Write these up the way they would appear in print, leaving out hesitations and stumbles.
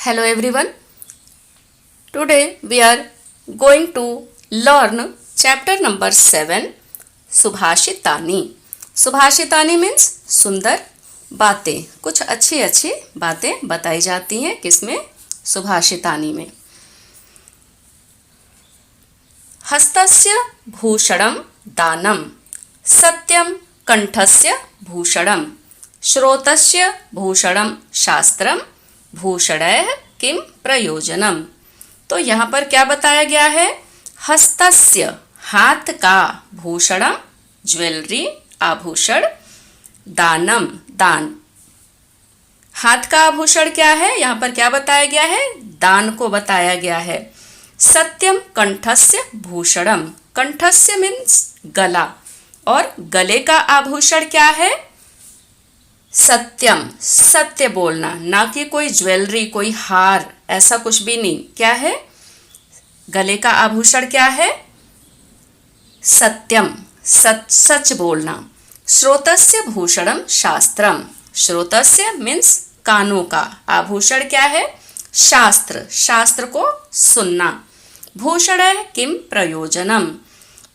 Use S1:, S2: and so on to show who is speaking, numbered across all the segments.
S1: Hello everyone. Today we are going to learn chapter number 7 सुभाषितानी. सुभाषितानी means सुंदर बातें, कुछ अच्छी अच्छी बातें बताई जाती हैं किसमें, सुभाषितानी में. हस्तस्य भूषणं दानं, सत्यं कंठस्य भूषणं, श्रोतस्य भूषणं शास्त्रं, भूषणैः किम प्रयोजनम. तो यहाँ पर क्या बताया गया है, हस्तस्य हाथ का, भूषणम ज्वेलरी आभूषण, दानम दान. हाथ का आभूषण क्या है, यहाँ पर क्या बताया गया है, दान को बताया गया है. सत्यम कंठस्य भूषणम, कंठस्य मीन्स गला, और गले का आभूषण क्या है, सत्यम सत्य बोलना, ना कि कोई ज्वेलरी कोई हार ऐसा कुछ भी नहीं. क्या है, गले का आभूषण क्या है, सत्यम सच बोलना. श्रोतस्य भूषणम शास्त्रम, श्रोतस्य मीन्स कानों का, आभूषण क्या है, शास्त्र, शास्त्र को सुनना. भूषण है किम प्रयोजनम.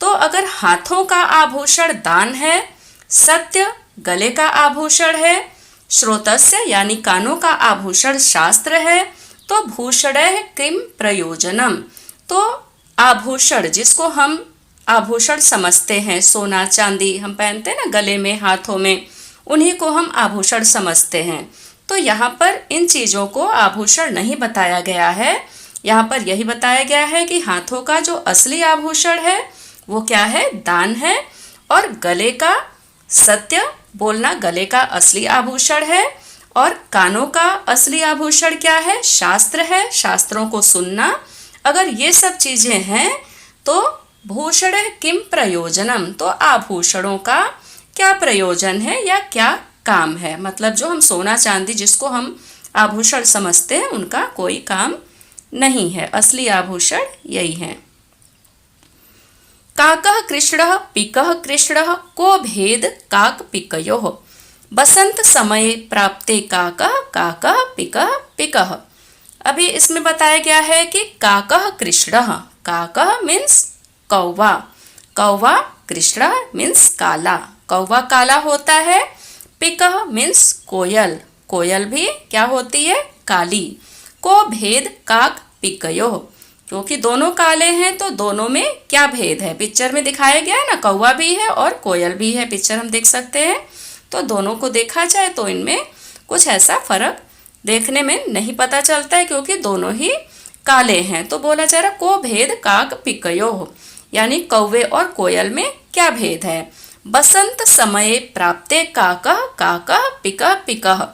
S1: तो अगर हाथों का आभूषण दान है, सत्य गले का आभूषण है, श्रोतस्य यानी कानों का आभूषण शास्त्र है, तो भूषण है किम प्रयोजनम. तो आभूषण जिसको हम आभूषण समझते हैं, सोना चांदी हम पहनते हैं ना गले में हाथों में, उन्हीं को हम आभूषण समझते हैं. तो यहाँ पर इन चीज़ों को आभूषण नहीं बताया गया है. यहाँ पर यही बताया गया है कि हाथों का जो असली आभूषण है वो क्या है, दान है, और गले का सत्य बोलना गले का असली आभूषण है, और कानों का असली आभूषण क्या है, शास्त्र है, शास्त्रों को सुनना. अगर ये सब चीजें हैं तो भूषण किम प्रयोजनम, तो आभूषणों का क्या प्रयोजन है या क्या काम है. मतलब जो हम सोना चांदी जिसको हम आभूषण समझते हैं उनका कोई काम नहीं है, असली आभूषण यही है. काकः कृष्णः पिकः कृष्णः को भेद काक पिकयोः, बसंत समय प्राप्ते काकः काकः पिकः पिकः. अभी इसमें बताया गया है कि काकः कृष्णः, काकः मीन्स कौवा, कौवा कृष्णः मीन्स काला, कौवा काला होता है. पिकः मीन्स कोयल, कोयल भी क्या होती है, काली. को भेद काक पिकयोः, क्योंकि दोनों काले हैं तो दोनों में क्या भेद है, पिक्चर में दिखाया गया है ना, कौवा भी है और कोयल भी है, पिक्चर हम देख सकते हैं. तो दोनों को देखा जाए तो इनमें कुछ ऐसा फर्क देखने में नहीं पता चलता है, क्योंकि दोनों ही काले हैं. तो बोला जा रहा को भेद काक पिकयोः, यानी कौवे और कोयल में क्या भेद है. बसंत समय प्राप्ते काकः काकः पिकः पिकः,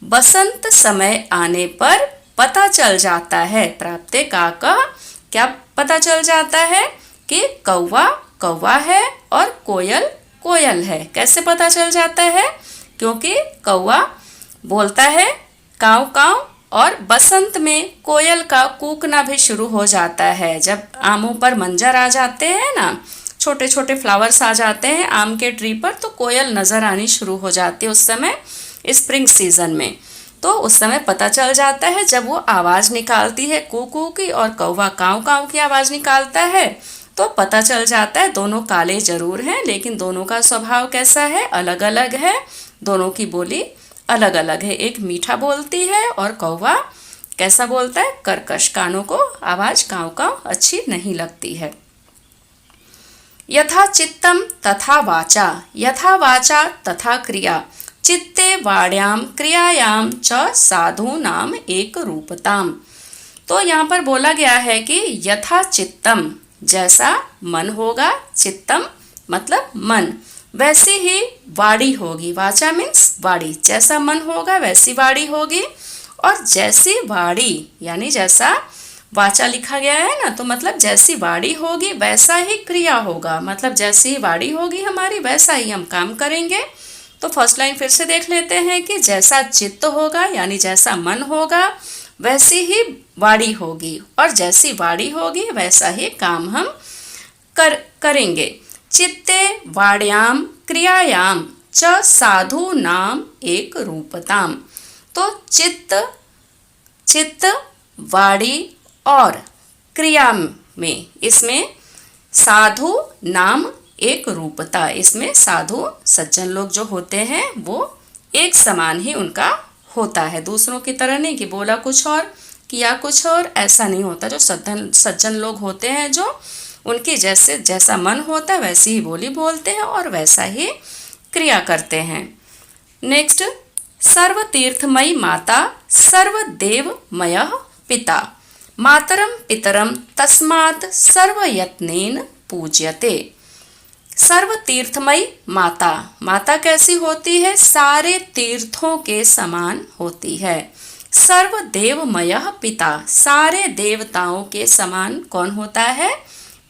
S1: बसंत समय आने पर पता चल जाता है, प्राप्ते काकः क्या पता चल जाता है कि कौवा कौवा है और कोयल कोयल है. कैसे पता चल जाता है, क्योंकि कौवा बोलता है काव काव, और बसंत में कोयल का कूकना भी शुरू हो जाता है. जब आमों पर मंजर आ जाते हैं ना, छोटे छोटे फ्लावर्स आ जाते हैं आम के ट्री पर, तो कोयल नजर आनी शुरू हो जाती है उस समय, स्प्रिंग सीजन में. तो उस समय पता चल जाता है जब वो आवाज़ निकालती है कू कू की और कौवा काव काव की आवाज़ निकालता है, तो पता चल जाता है दोनों काले जरूर हैं, लेकिन दोनों का स्वभाव कैसा है, अलग अलग है. दोनों की बोली अलग अलग है, एक मीठा बोलती है और कौवा कैसा बोलता है, कर्कश, कानों को आवाज़ काव काव अच्छी नहीं लगती है. यथा चित्तम तथा वाचा, यथा वाचा तथा क्रिया, चित्ते वाण्याम क्रियायाम च साधु नाम एक रूपताम. तो यहाँ पर बोला गया है कि यथा चित्तम, जैसा मन होगा, चित्तम मतलब मन, वैसी ही वाणी होगी. वाचा मीन्स वाणी, जैसा मन होगा वैसी वाणी होगी, और जैसी वाणी यानी जैसा वाचा लिखा गया है ना, तो मतलब जैसी वाणी होगी वैसा ही क्रिया होगा, मतलब जैसी ही वाणी होगी हमारी वैसा ही हम काम करेंगे. तो फर्स्ट लाइन फिर से देख लेते हैं कि जैसा चित्त होगा यानी जैसा मन होगा वैसी ही वाणी होगी, और जैसी वाणी होगी वैसा ही काम हम करेंगे. चित्ते वाण्याम क्रियायाम च साधु नाम एक रूपताम. तो चित्त वाणी और क्रिया में इसमें साधु नाम एक रूपता, इसमें साधु सज्जन लोग जो होते हैं वो एक समान ही उनका होता है, दूसरों की तरह नहीं कि बोला कुछ और किया कुछ और, ऐसा नहीं होता। जो सज्जन लोग होते हैं जो उनकी जैसा मन होता है वैसी ही बोली बोलते हैं और वैसा ही क्रिया करते हैं। नेक्स्ट, सर्वतीर्थमयी माता सर्वदेवमय पिता मातरम पितरम तस्मात् सर्वयत्नेन पूज्यते। सर्वतीर्थमयी माता, माता कैसी होती है? सारे तीर्थों के समान होती है। सर्वदेवमय पिता, सारे देवताओं के समान कौन होता है?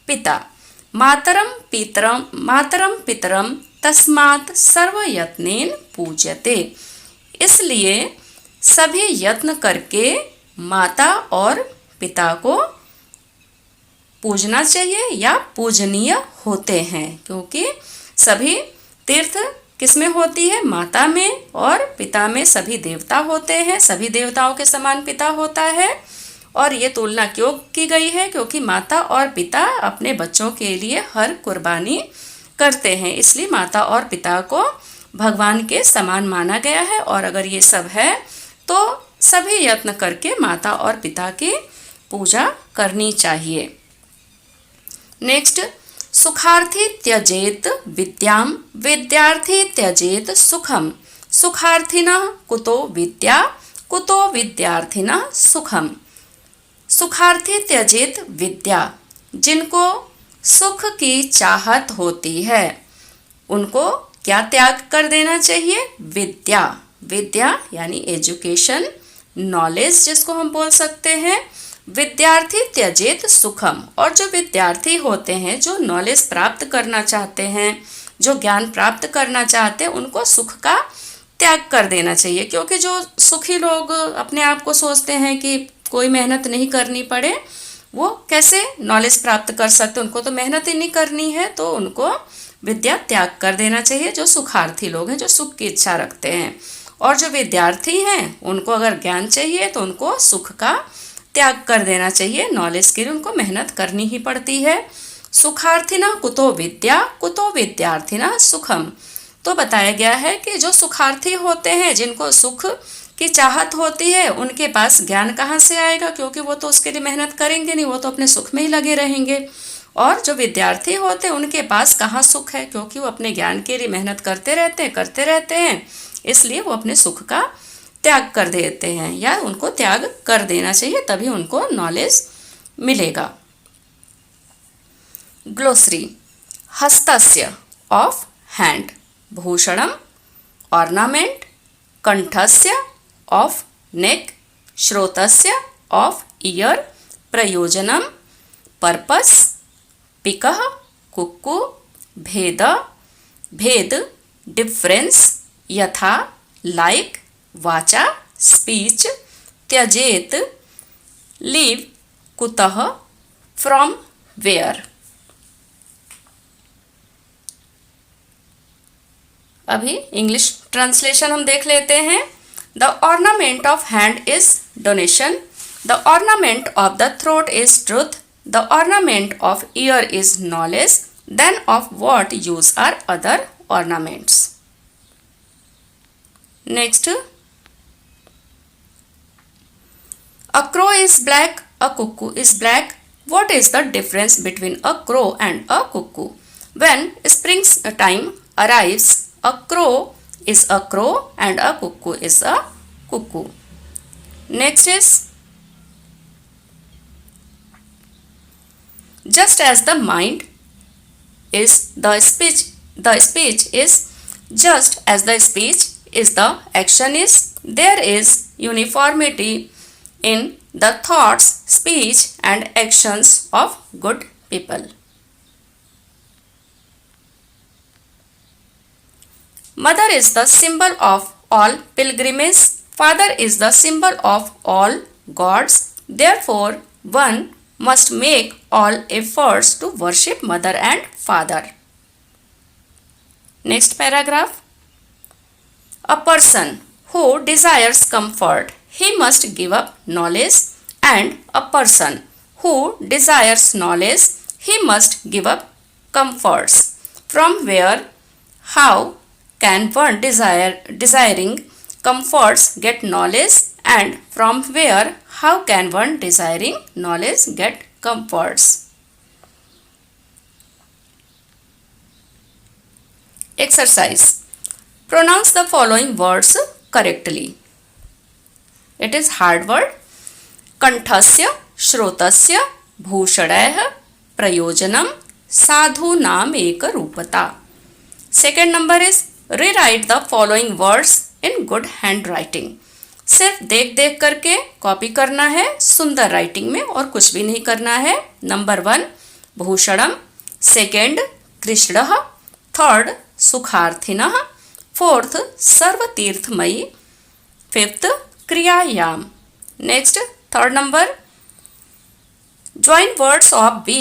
S1: पिता। मातरम पितरम तस्मात् सर्वयत्नेन पूज्यते, इसलिए सभी यत्न करके माता और पिता को पूजना चाहिए या पूजनीय होते हैं, क्योंकि सभी तीर्थ किसमें होती है? माता में, और पिता में सभी देवता होते हैं, सभी देवताओं के समान पिता होता है। और ये तुलना क्यों की गई है? क्योंकि माता और पिता अपने बच्चों के लिए हर कुर्बानी करते हैं, इसलिए माता और पिता को भगवान के समान माना गया है। और अगर ये सब है तो सभी यत्न करके माता और पिता की पूजा करनी चाहिए। नेक्स्ट, सुखार्थी त्यजेत विद्याम विद्यार्थी त्यजेत सुखम सुखार्थिनः कुतो विद्या कुतो विद्यार्थिनः सुखम। सुखार्थी त्यजेत विद्या, जिनको सुख की चाहत होती है उनको क्या त्याग कर देना चाहिए? विद्या। विद्या यानी एजुकेशन, नॉलेज जिसको हम बोल सकते हैं। विद्यार्थी त्यजेत सुखम, और जो विद्यार्थी होते हैं, जो नॉलेज प्राप्त करना चाहते हैं, जो ज्ञान प्राप्त करना चाहते हैं, उनको सुख का त्याग कर देना चाहिए। क्योंकि जो सुखी लोग अपने आप को सोचते हैं कि कोई मेहनत नहीं करनी पड़े, वो कैसे नॉलेज प्राप्त कर सकते? उनको तो मेहनत ही नहीं करनी है, तो उनको विद्या त्याग कर देना चाहिए। जो सुखार्थी लोग हैं, जो सुख की इच्छा रखते हैं, और जो विद्यार्थी हैं उनको अगर ज्ञान चाहिए तो उनको सुख का त्याग कर देना चाहिए। नॉलेज के लिए उनको मेहनत करनी ही पड़ती है। सुखार्थिना कुतो विद्या कुतो विद्यार्थिना सुखम, तो बताया गया है कि जो सुखार्थी होते हैं, जिनको सुख की चाहत होती है, उनके पास ज्ञान कहाँ से आएगा? क्योंकि वो तो उसके लिए मेहनत करेंगे नहीं, वो तो अपने सुख में ही लगे रहेंगे। और जो विद्यार्थी होते हैं उनके पास कहाँ सुख है? क्योंकि वो अपने ज्ञान के लिए मेहनत करते रहते हैं, इसलिए वो अपने सुख का त्याग कर देते हैं, या उनको त्याग कर देना चाहिए, तभी उनको नॉलेज मिलेगा। ग्लोसरी, हस्तस्य ऑफ हैंड, भूषणम ऑर्नामेंट, कंठस्य ऑफ नेक, श्रोतस्य ऑफ ईयर, प्रयोजनम पर्पस, पिकः कुक्कु, भेद भेद डिफरेंस, यथा लाइक, वाचा स्पीच, त्यजेत लीव, कुतः फ्रॉम वेयर। अभी इंग्लिश ट्रांसलेशन हम देख लेते हैं। The ornament of hand is donation, the ornament of the throat is truth, the ornament of ear is knowledge, then of what use are other ornaments. Next, a crow is black, a cuckoo is black. What is the difference between a crow and a cuckoo? When springtime arrives, a crow is a crow and a cuckoo is a cuckoo. Next is, just as the mind is the speech is just as the speech is the action is, there is uniformity in the thoughts, speech and actions of good people. Mother is the symbol of all pilgrimage, father is the symbol of all gods, therefore one must make all efforts to worship mother and father. Next paragraph. A person who desires comfort, he must give up knowledge, and a person who desires knowledge, he must give up comforts. From where, how can one desiring comforts get knowledge, and from where, how can one desiring knowledge get comforts? Exercise. Pronounce the following words correctly. It is hard word. कंठस्य श्रोतस्य भूषणैः प्रयोजनम साधूनाम एक रूपता. Second number is rewrite the following words in good hand writing. सिर्फ देख देख करके कॉपी करना है सुंदर राइटिंग में और कुछ भी नहीं करना है. नंबर 1 भूषणम, सेकेंड कृष्णः, थर्ड सुखार्थिनः, फोर्थ सर्वतीर्थमयी, फिफ्थ क्रियायाम. Next third number, join words of B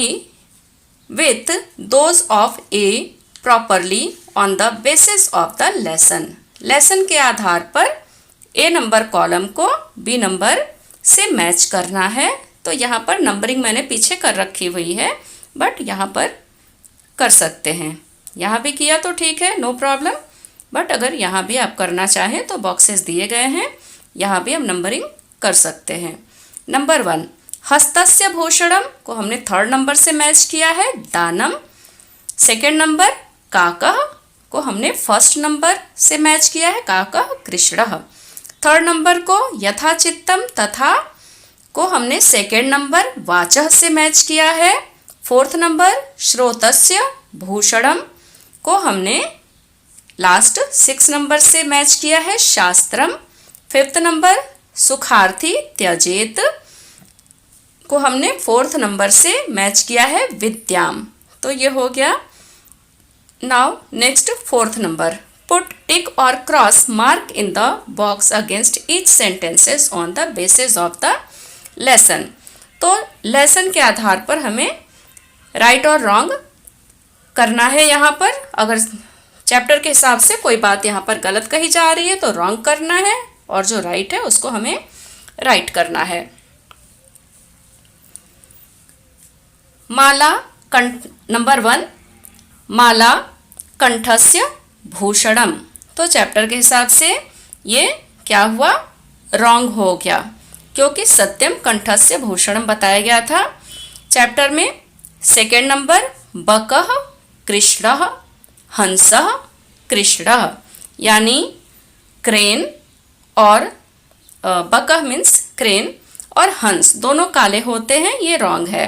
S1: with those of A properly on the basis of the lesson. Lesson के आधार पर A नंबर कॉलम को B नंबर से मैच करना है. तो यहाँ पर नंबरिंग मैंने पीछे कर रखी हुई है, बट यहाँ पर कर सकते हैं. यहाँ भी किया तो ठीक है, नो प्रॉब्लम, बट अगर यहाँ भी आप करना चाहें तो बॉक्सेस दिए गए हैं, यहाँ भी हम नंबरिंग कर सकते हैं. नंबर 1 हस्तस्य भूषणम को हमने थर्ड नंबर से मैच किया है दानम. सेकेंड नंबर काकः को हमने फर्स्ट नंबर से मैच किया है काकः कृष्णः. थर्ड नंबर को यथाचित्तम तथा को हमने सेकेंड नंबर वाचः से मैच किया है. फोर्थ नंबर श्रोतस्य भूषणम को हमने लास्ट 6 नंबर से मैच किया है शास्त्रम. फिफ्थ नंबर सुखार्थी त्यजेत को हमने फोर्थ नंबर से मैच किया है विद्याम. तो ये हो गया. Now next fourth number, put tick और cross mark in the box against each sentences on the basis of the lesson. तो लेसन के आधार पर हमें राइट और रॉन्ग करना है. यहाँ पर अगर चैप्टर के हिसाब से कोई बात यहाँ पर गलत कही जा रही है तो रॉन्ग करना है, और जो राइट है उसको हमें राइट करना है. माला नंबर 1 माला कंठस्य भूषणम. तो चैप्टर के हिसाब से ये क्या हुआ, रॉन्ग हो गया, क्योंकि सत्यम कंठस्य भूषणम बताया गया था चैप्टर में. सेकेंड नंबर बकः कृष्णः हंसः कृष्णः, यानी क्रेन और बकः मीन्स क्रेन और हंस दोनों काले होते हैं, ये रॉन्ग है.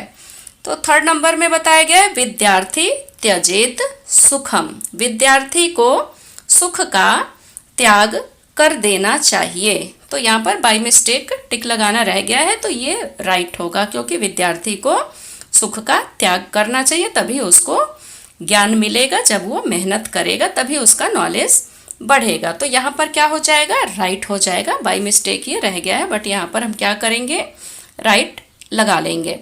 S1: तो थर्ड नंबर में बताया गया है विद्यार्थी त्यजेत सुखम. विद्यार्थी को सुख का त्याग कर देना चाहिए. तो यहाँ पर बाय मिस्टेक टिक लगाना रह गया है, तो ये राइट होगा, क्योंकि विद्यार्थी को सुख का त्याग करना चाहिए, तभी उसको ज्ञान मिलेगा. जब वो मेहनत करेगा तभी उसका नॉलेज बढ़ेगा. तो यहाँ पर क्या हो जाएगा, राइट हो जाएगा. बाय मिस्टेक ये रह गया है, बट यहाँ पर हम क्या करेंगे, राइट लगा लेंगे.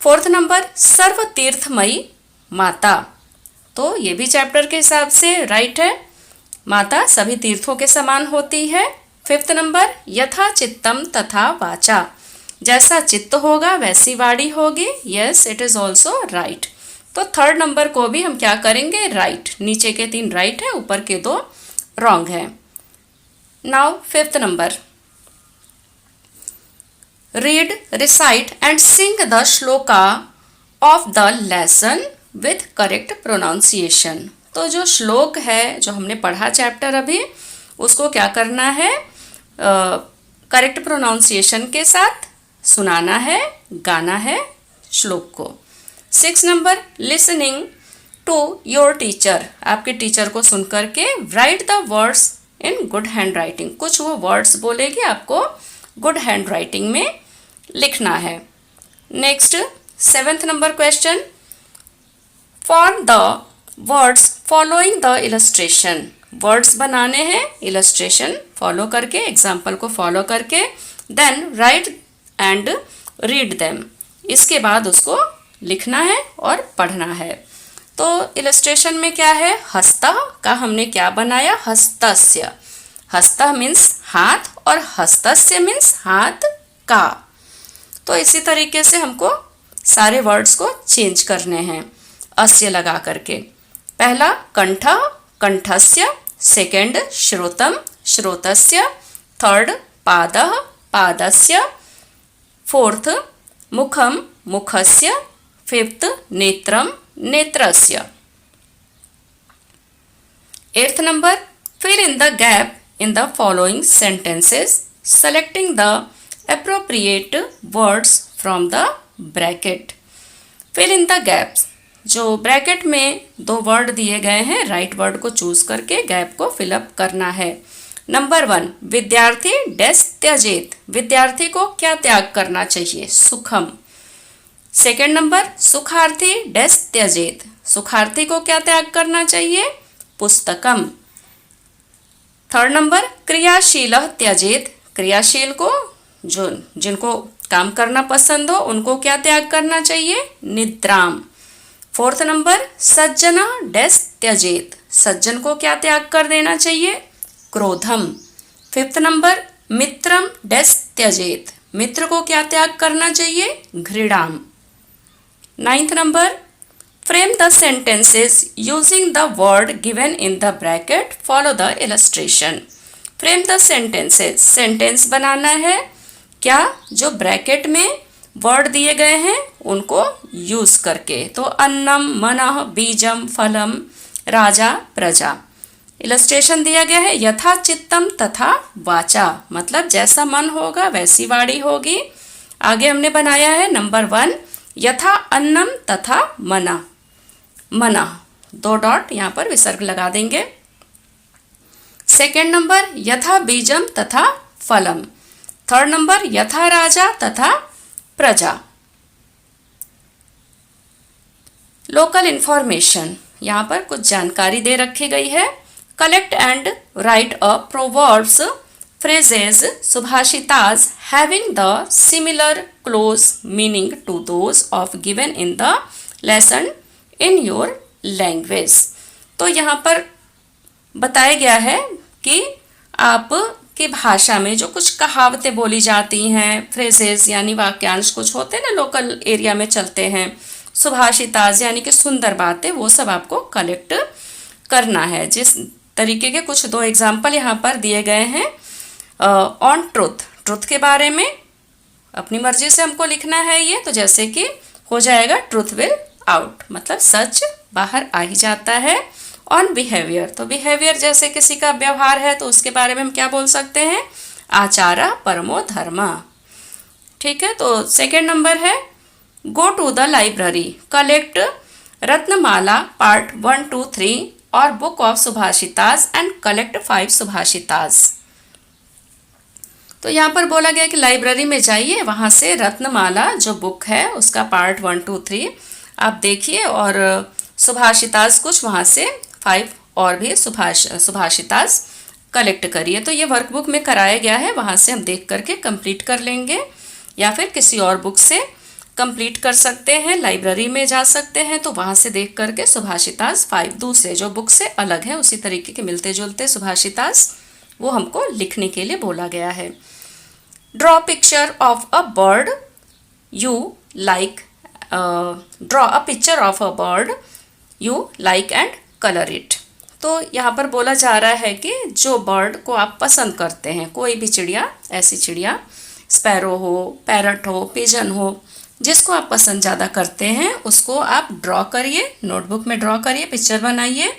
S1: फोर्थ नंबर सर्वतीर्थमयी माता. तो ये भी चैप्टर के हिसाब से राइट है, माता सभी तीर्थों के समान होती है. फिफ्थ नंबर यथा चित्तम तथा वाचा, जैसा चित्त होगा वैसी वाणी होगी. Yes, it is also right. तो थर्ड नंबर को भी हम क्या करेंगे, राइट. नीचे के 3 राइट है, ऊपर के 2 रॉन्ग है. Now fifth number, read recite and Singh the shloka of the lesson with correct pronunciation. तो जो श्लोक है जो हमने पढ़ा चैप्टर अभी, उसको क्या करना है, करेक्ट प्रोनाउंसिएशन के साथ सुनाना है, गाना है श्लोक को. 6 number listening to your teacher. आपके टीचर को सुन करके write the words in good hand writing. कुछ वो वर्ड्स बोलेगी, आपको गुड हैंड राइटिंग में लिखना है. Next 7th number question, for the words following the illustration. Words बनाने हैं इलस्ट्रेशन फॉलो करके, एग्जाम्पल को फॉलो करके, then write and read them. इसके बाद उसको लिखना है और पढ़ना है. तो इलस्ट्रेशन में क्या है, हस्तः का हमने क्या बनाया, हस्तस्य. हस्तः मीन्स हाथ और हस्तस्य मीन्स हाथ का. तो इसी तरीके से हमको सारे वर्ड्स को चेंज करने हैं अस्य लगा करके। पहला कंठ, कंठस्य, सेकेंड श्रोतम, श्रोतस्य, थर्ड पादः, पादस्य, फोर्थ मुखम, मुखस्य, फिफ्थ नेत्रम, नेत्रस्य। Eighth number, fill in the gap in the following sentences, selecting the appropriate words from the bracket. Fill in the gaps. जो ब्रैकेट में दो वर्ड दिए गए हैं, राइट वर्ड को चूज करके गैप को फिलअप करना है। नंबर 1, विद्यार्थी डैश त्यजेत, विद्यार्थी को क्या त्याग करना चाहिए? सुखम। सेकेंड नंबर, सुखार्थी डैश त्यजेत, सुखार्थी को क्या त्याग करना चाहिए? पुस्तकम। थर्ड नंबर, क्रियाशील त्यजेत, क्रियाशील को जो जिनको काम करना पसंद हो उनको क्या त्याग करना चाहिए? निद्राम। फोर्थ नंबर, सज्जन डैश त्यजेत, सज्जन को क्या त्याग कर देना चाहिए? क्रोधम। फिफ्थ नंबर, मित्रम डैश त्यजेत, मित्र को क्या त्याग करना चाहिए? घृणाम। Ninth number, frame the sentences using the word given in the bracket, follow the illustration. frame the sentences, sentence बनाना है क्या? जो ब्रैकेट में वर्ड दिए गए हैं उनको यूज करके। तो अन्नम, मनः, बीजम, फलम, राजा, प्रजा। इलस्ट्रेशन दिया गया है यथा चित्तम तथा वाचा, मतलब जैसा मन होगा वैसी वाणी होगी। आगे हमने बनाया है नंबर 1, यथा अन्नम तथा मना, मना, 2 डॉट यहाँ पर विसर्ग लगा देंगे। सेकेंड नंबर, यथा बीजम तथा फलम। थर्ड नंबर, यथा राजा तथा प्रजा। लोकल इंफॉर्मेशन, यहाँ पर कुछ जानकारी दे रखी गई है। Collect and right a proverbs, phrases, subhashitas having the similar close meaning to those of given in the lesson in your language. तो यहाँ पर बताया गया है कि आप की भाषा में जो कुछ कहावतें बोली जाती हैं, फ्रेजेस यानी वाक्यांश कुछ होते हैं ना, लोकल एरिया में चलते हैं, सुभाषिताज यानी कि सुंदर बातें, वो सब आपको कलेक्ट करना है। जिस तरीके के कुछ 2 एग्जाम्पल यहाँ पर दिए गए हैं। ऑन ट्रुथ, ट्रुथ के बारे में अपनी मर्जी से हमको लिखना है ये, तो जैसे कि हो जाएगा ट्रुथ विल आउट, मतलब सच बाहर आ ही जाता है। ऑन बिहेवियर, तो बिहेवियर जैसे किसी का व्यवहार है तो उसके बारे में हम क्या बोल सकते हैं? आचारा परमो धर्मा। ठीक है, तो सेकेंड नंबर है go to the library, collect Ratnamala part 1, 2, 3 और बुक ऑफ सुभाषिताज एंड कलेक्ट 5 सुभाषिताज। तो यहाँ पर बोला गया कि लाइब्रेरी में जाइए, वहाँ से रत्नमाला जो बुक है उसका पार्ट 1, 2, 3 आप देखिए और सुभाषिताज कुछ वहाँ से 5 और भी सुभाषिताज कलेक्ट करिए। तो ये वर्कबुक में कराया गया है, वहाँ से हम देख करके कंप्लीट कर लेंगे या फिर किसी और बुक से कंप्लीट कर सकते हैं। लाइब्रेरी में जा सकते हैं तो वहाँ से देख करके सुभाषिताज 5 दूसरे जो बुक से अलग है उसी तरीके के मिलते जुलते सुभाषिताज वो हमको लिखने के लिए बोला गया है। Draw picture of a bird you like, draw a picture of a bird you like and colour it. तो यहाँ पर बोला जा रहा है कि जो बर्ड को आप पसंद करते हैं, कोई भी चिड़िया, ऐसी चिड़िया स्पैरो हो, पैरट हो, पिजन हो, जिसको आप पसंद ज़्यादा करते हैं उसको आप ड्रॉ करिए, नोटबुक में ड्रॉ करिए, पिक्चर बनाइए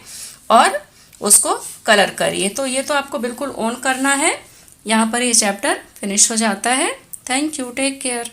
S1: और उसको कलर करिए। तो ये तो आपको बिल्कुल ऑन करना है। यहाँ पर ये चैप्टर फिनिश हो जाता है। Thank you, take care.